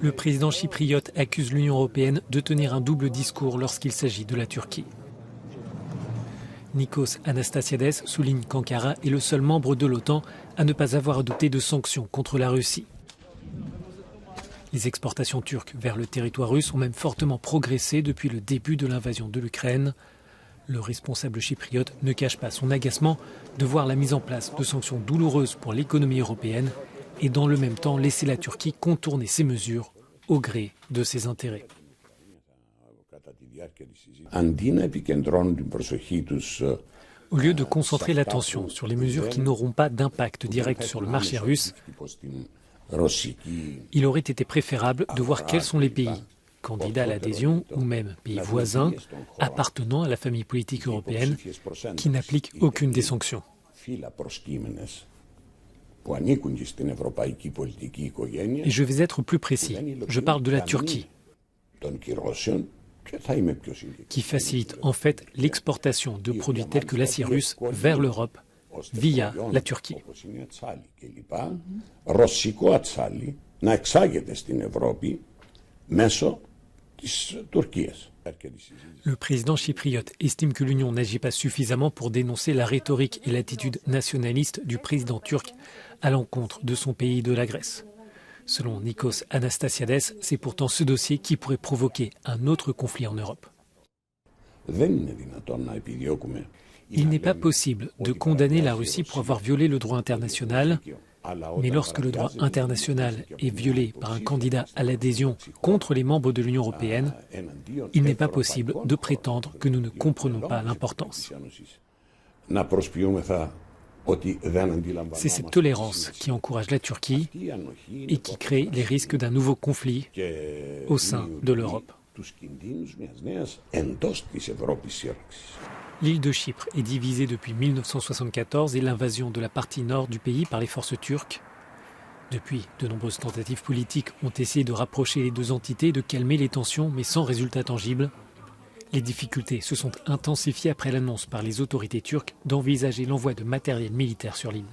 Le président chypriote accuse l'Union européenne de tenir un double discours lorsqu'il s'agit de la Turquie. Nikos Anastasiades souligne qu'Ankara est le seul membre de l'OTAN à ne pas avoir adopté de sanctions contre la Russie. Les exportations turques vers le territoire russe ont même fortement progressé depuis le début de l'invasion de l'Ukraine. Le responsable chypriote ne cache pas son agacement de voir la mise en place de sanctions douloureuses pour l'économie européenne et dans le même temps laisser la Turquie contourner ses mesures au gré de ses intérêts. Au lieu de concentrer l'attention sur les mesures qui n'auront pas d'impact direct sur le marché russe, il aurait été préférable de voir quels sont les pays, candidats à l'adhésion ou même pays voisins, appartenant à la famille politique européenne, qui n'appliquent aucune des sanctions. Et je vais être plus précis. Je parle de la Turquie, qui facilite en fait l'exportation de produits tels que l'acier russe vers l'Europe via la Turquie. Le président chypriote estime que l'Union n'agit pas suffisamment pour dénoncer la rhétorique et l'attitude nationaliste du président turc à l'encontre de son pays et de la Grèce. Selon Nikos Anastasiades, c'est pourtant ce dossier qui pourrait provoquer un autre conflit en Europe. Il n'est pas possible de condamner la Russie pour avoir violé le droit international, mais lorsque le droit international est violé par un candidat à l'adhésion contre les membres de l'Union européenne, il n'est pas possible de prétendre que nous ne comprenons pas l'importance. C'est cette tolérance qui encourage la Turquie et qui crée les risques d'un nouveau conflit au sein de l'Europe. L'île de Chypre est divisée depuis 1974 et l'invasion de la partie nord du pays par les forces turques. Depuis, de nombreuses tentatives politiques ont essayé de rapprocher les deux entités, de calmer les tensions, mais sans résultat tangible. Les difficultés se sont intensifiées après l'annonce par les autorités turques d'envisager l'envoi de matériel militaire sur l'île.